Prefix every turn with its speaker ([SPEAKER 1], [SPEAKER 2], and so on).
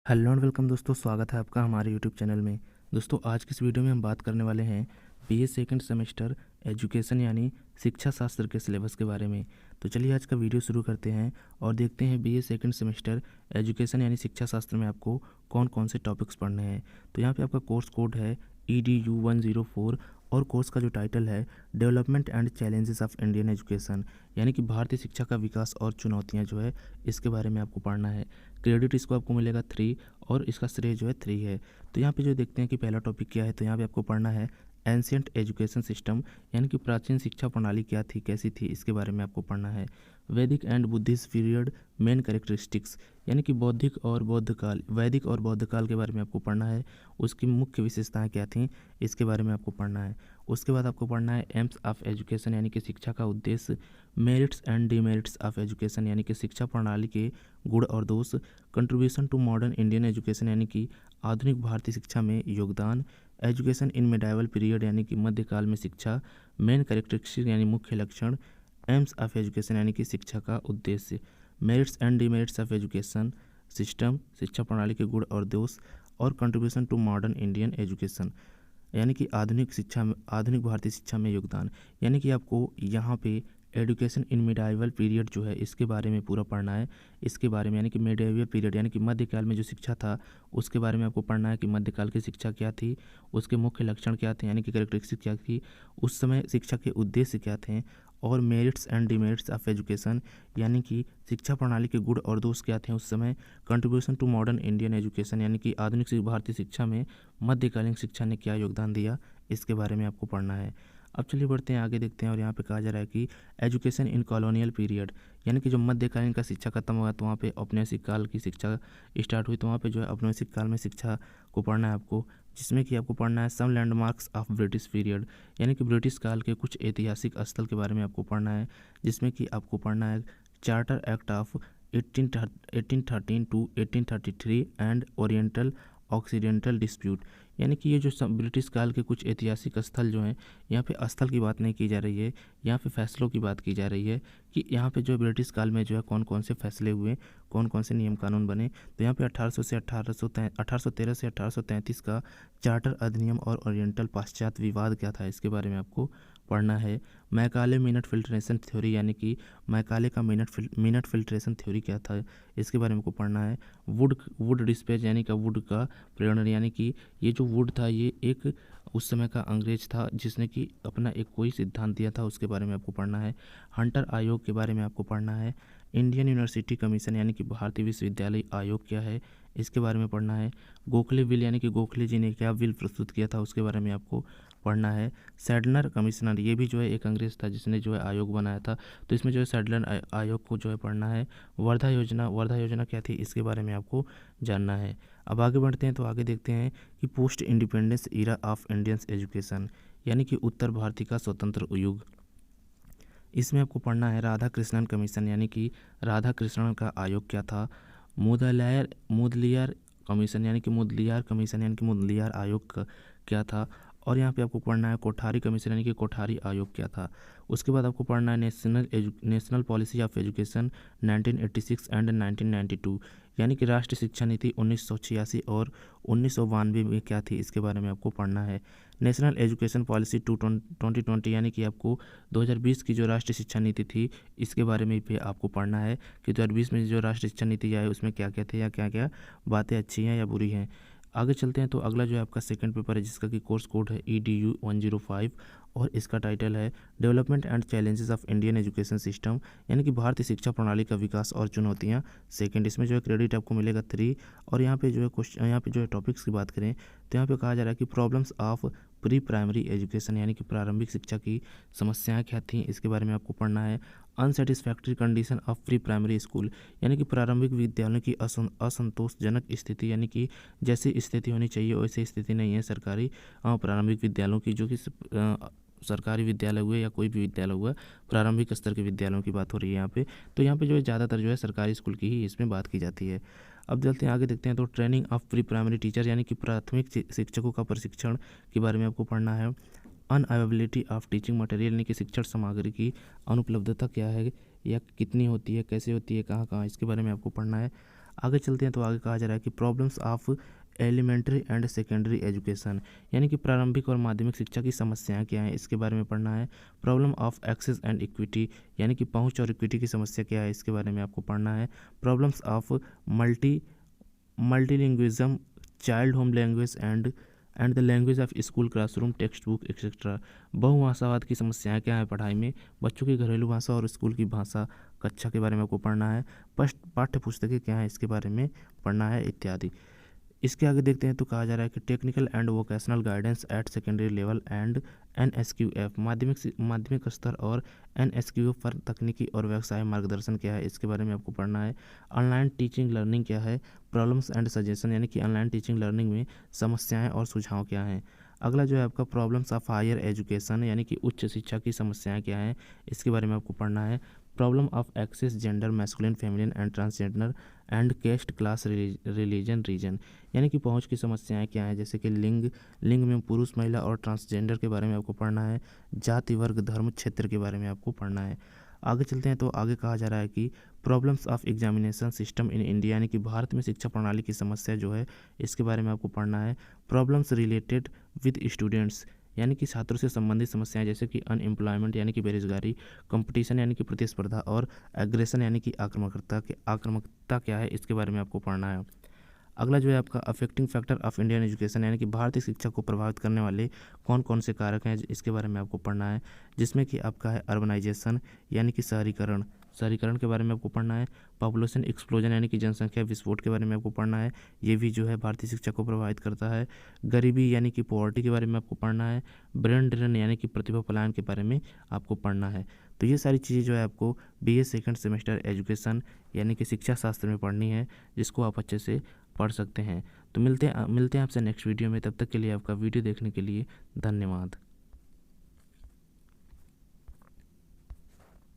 [SPEAKER 1] Hello and welcome दोस्तों, स्वागत है आपका हमारे यूट्यूब चैनल में। दोस्तों, आज की इस वीडियो में हम बात करने वाले हैं बीए सेकंड सेमेस्टर एजुकेशन यानी शिक्षा शास्त्र के सिलेबस के बारे में। तो चलिए आज का वीडियो शुरू करते हैं और देखते हैं बीए सेकंड सेमेस्टर एजुकेशन यानी शिक्षा शास्त्र में आपको कौन कौन से टॉपिक्स पढ़ने हैं। तो यहाँ पे आपका कोर्स कोड है EDU104 और कोर्स का जो टाइटल है development and challenges of Indian education, यानी कि भारतीय शिक्षा का विकास और चुनौतियाँ जो है इसके बारे में आपको पढ़ना है। क्रेडिट इसको आपको मिलेगा 3 और इसका श्रेय जो है 3 है। तो यहाँ पे जो देखते हैं कि पहला टॉपिक क्या है, तो यहाँ पे आपको पढ़ना है एंशियंट एजुकेशन सिस्टम, यानी कि प्राचीन शिक्षा प्रणाली क्या थी, कैसी थी, इसके बारे में आपको पढ़ना है। वैदिक and Buddhist period main characteristics, यानी कि बौद्धिक और बौद्ध काल, वैदिक और बौद्ध काल के बारे में आपको पढ़ना है। उसकी मुख्य विशेषताएं क्या थीं, इसके बारे में आपको पढ़ना है। उसके बाद आपको पढ़ना है एम्स ऑफ एजुकेशन, यानी कि शिक्षा का उद्देश्य। Merits and demerits of education, यानी कि शिक्षा प्रणाली के गुण और दोष। Contribution to modern Indian education, यानी कि आधुनिक भारतीय शिक्षा में योगदान। एजुकेशन इन मिडाइवल पीरियड, यानी कि मध्यकाल में शिक्षा। मेन कैरेक्टरिस्टिक्स, यानी मुख्य लक्षण। एम्स ऑफ एजुकेशन, यानी कि शिक्षा का उद्देश्य। Merits and demerits of education system, शिक्षा प्रणाली के गुण और दोष। और contribution to modern Indian education, यानी कि आधुनिक शिक्षा में, आधुनिक भारतीय शिक्षा में योगदान। यानी कि आपको यहाँ पे एजुकेशन इन मिडाइवल पीरियड जो है इसके बारे में पूरा पढ़ना है। इसके बारे में, यानी कि मिडाइवल पीरियड यानी कि मध्यकाल में जो शिक्षा था उसके बारे में आपको पढ़ना है कि मध्यकाल की शिक्षा क्या थी, उसके मुख्य लक्षण क्या थे, यानी कि कैरेक्टरिस्टिक क्या थी, उस समय शिक्षा के उद्देश्य क्या थे। और merits and demerits of education, यानी कि शिक्षा प्रणाली के गुण और दोष क्या थे उस समय। Contribution to modern Indian education, यानी कि आधुनिक भारतीय शिक्षा में मध्यकालीन शिक्षा ने क्या योगदान दिया, इसके बारे में आपको पढ़ना है। अब चलिए बढ़ते हैं आगे, देखते हैं। और यहाँ पे कहा जा रहा है कि एजुकेशन इन कॉलोनियल पीरियड, यानी कि जब मध्यकालीन का शिक्षा खत्म हुआ तो वहाँ पे औपनिवेशिक काल की शिक्षा स्टार्ट हुई, तो वहाँ पे जो है औपनिवेशिक काल में शिक्षा को पढ़ना है आपको, जिसमें कि आपको पढ़ना है सम लैंडमार्क्स ऑफ ब्रिटिश पीरियड, यानी कि ब्रिटिश काल के कुछ ऐतिहासिक स्थल के बारे में आपको पढ़ना है, जिसमें कि आपको पढ़ना है charter act of 1813 to 1833 and oriental occidental dispute, यानी कि ये जो ब्रिटिश काल के कुछ ऐतिहासिक स्थल जो हैं, यहाँ पे स्थल की बात नहीं की जा रही है, यहाँ पे फैसलों की बात की जा रही है कि यहाँ पे जो ब्रिटिश काल में जो है कौन कौन से फैसले हुए, कौन कौन से नियम कानून बने। तो यहाँ पे 1813 से 1833 का चार्टर अधिनियम और ओरिएंटल पाश्चात्य विवाद क्या था, इसके बारे में आपको पढ़ना है। मैकाले मिनट फिल्ट्रेशन थ्योरी, यानी कि मैकाले का मिनट फिल्ट्रेशन थ्योरी क्या था, इसके बारे में आपको पढ़ना है। वुड डिस्पैच, यानी कि वुड का प्रेरण, यानी कि ये जो वुड था ये एक उस समय का अंग्रेज था जिसने कि अपना एक कोई सिद्धांत दिया था, उसके बारे में आपको पढ़ना है। हंटर आयोग के बारे में आपको पढ़ना है। इंडियन यूनिवर्सिटी कमीशन, यानी कि भारतीय विश्वविद्यालय आयोग क्या है, इसके बारे में पढ़ना है। गोखले बिल, यानी कि गोखले जी ने क्या बिल प्रस्तुत किया था, उसके बारे में आपको पढ़ना है। सैडलर कमिश्नर, ये भी जो है एक अंग्रेज था जिसने जो है आयोग बनाया था, तो इसमें जो है सैडलर आयोग को जो है पढ़ना है। वर्धा योजना क्या थी, इसके बारे में आपको जानना है। अब आगे बढ़ते हैं, तो आगे देखते हैं कि post independence era of Indian education, यानी कि उत्तर भारतीय का स्वतंत्र युग। इसमें आपको पढ़ना है राधा कृष्णन कमीशन, यानी कि राधा कृष्णन का आयोग क्या था। मुदलियार कमीशन, यानी कि मुदलियार कमीशन, यानी कि मुदलियार आयोग क्या था। और यहाँ पे आपको पढ़ना है कोठारी कमीशन, यानी कि कोठारी आयोग क्या था। उसके बाद आपको पढ़ना है national policy of education 1986 and 1992, यानी कि राष्ट्रीय शिक्षा नीति 1986 और 1992 में क्या थी, इसके बारे में आपको पढ़ना है। नेशनल एजुकेशन पॉलिसी 2020, यानी कि आपको 2020 की जो राष्ट्रीय शिक्षा नीति थी इसके बारे में भी आपको पढ़ना है कि 2020 में जो राष्ट्रीय शिक्षा नीति आई उसमें क्या क्या थे या क्या क्या बातें अच्छी हैं या बुरी हैं। आगे चलते हैं, तो अगला जो है आपका सेकंड पेपर है जिसका कि कोर्स कोड है EDU105 और इसका टाइटल है development and challenges of Indian education system, यानी कि भारतीय शिक्षा प्रणाली का विकास और चुनौतियां। सेकंड, इसमें जो है क्रेडिट आपको मिलेगा 3। और यहाँ पे जो है क्वेश्चन, यहाँ पे जो है टॉपिक्स की बात करें तो यहाँ पे कहा जा रहा है कि problems of pre primary education, यानी कि प्रारंभिक शिक्षा की समस्याएं क्या थी, इसके बारे में आपको पढ़ना है। Unsatisfactory condition of pre primary school, यानी कि प्रारंभिक विद्यालयों की असंतोषजनक स्थिति, यानी कि जैसी स्थिति होनी चाहिए वैसी स्थिति नहीं है सरकारी प्रारंभिक विद्यालयों की, जो कि सरकारी विद्यालय हुए या कोई भी विद्यालय हुआ, प्रारंभिक स्तर के विद्यालयों की बात हो रही है यहाँ पे। तो यहाँ पे जो है ज़्यादातर जो है सरकारी स्कूल की ही इसमें बात की जाती है। अब चलते हैं आगे, देखते हैं। तो training of pre primary teacher, यानी कि प्राथमिक शिक्षकों का प्रशिक्षण के बारे में आपको पढ़ना है। अनअवेलेबिलिटी ऑफ टीचिंग मटेरियल, यानी कि शिक्षण सामग्री की अनुपलब्धता क्या है या कितनी होती है, कैसे होती है, कहाँ कहाँ, इसके बारे में आपको पढ़ना है। आगे चलते हैं तो आगे कहा जा रहा है कि problems of elementary and secondary education, यानी कि प्रारंभिक और माध्यमिक शिक्षा की समस्याएं क्या हैं, इसके बारे में पढ़ना है। Problem of access and equity, यानी कि पहुंच और इक्विटी की समस्या क्या है, इसके बारे में आपको पढ़ना है। Problems of multilingualism, child home language and the language of school classroom textbook etcetera. बहुभाषावाद की समस्याएं क्या है पढ़ाई में, बच्चों की घरेलू भाषा और स्कूल की भाषा कक्षा के बारे में आपको पढ़ना है। पाठ्य पुस्तकें क्या है, इसके बारे में पढ़ना है इत्यादि। इसके आगे देखते हैं तो कहा जा रहा है कि technical and vocational guidance at secondary level and NSQF, माध्यमिक स्तर और NSQF पर तकनीकी और व्यवसाय मार्गदर्शन क्या है, इसके बारे में आपको पढ़ना है। ऑनलाइन टीचिंग लर्निंग क्या है, प्रॉब्लम्स एंड सजेशन, यानी कि ऑनलाइन टीचिंग लर्निंग में समस्याएं और सुझाव क्या हैं। अगला जो है आपका प्रॉब्लम्स ऑफ हायर एजुकेशन, यानी कि उच्च शिक्षा की समस्याएं क्या हैं, इसके बारे में आपको पढ़ना है। Problem of access, gender, masculine, feminine and transgender and caste, class, religion, region, यानी कि पहुंच की समस्याएं क्या हैं, जैसे कि लिंग में पुरुष, महिला और ट्रांसजेंडर के बारे में आपको पढ़ना है। जाति, वर्ग, धर्म, क्षेत्र के बारे में आपको पढ़ना है। आगे चलते हैं तो आगे कहा जा रहा है कि problems of examination system in India, यानी कि भारत में शिक्षा प्रणाली की समस्या जो है, इसके बारे में आपको पढ़ना है। प्रॉब्लम्स रिलेटेड विद स्टूडेंट्स, यानी कि छात्रों से संबंधित समस्याएं, जैसे कि अनएम्प्लॉयमेंट, यानी कि बेरोजगारी, कंपटीशन, यानी कि प्रतिस्पर्धा, और एग्रेशन, यानी कि आक्रामकता क्या है, इसके बारे में आपको पढ़ना है। अगला जो है आपका affecting factor of Indian education, यानी कि भारतीय शिक्षा को प्रभावित करने वाले कौन कौन से कारक हैं, इसके बारे में आपको पढ़ना है, जिसमें कि आपका है अर्बनाइजेशन, यानी कि शहरीकरण के बारे में आपको पढ़ना है। पॉपुलेशन एक्सप्लोजन, यानी कि जनसंख्या विस्फोट के बारे में आपको पढ़ना है, ये भी जो है भारतीय शिक्षा को प्रभावित करता है। गरीबी, यानी कि पॉवर्टी के बारे में आपको पढ़ना है। ब्रेन ड्रेन, यानी कि प्रतिभा पलायन के बारे में आपको पढ़ना है। तो ये सारी चीज़ें जो है आपको BA सेकंड सेमेस्टर एजुकेशन, यानी कि शिक्षा शास्त्र में पढ़नी है, जिसको आप अच्छे से पढ़ सकते हैं। तो मिलते हैं आपसे नेक्स्ट वीडियो में। तब तक के लिए आपका वीडियो देखने के लिए धन्यवाद।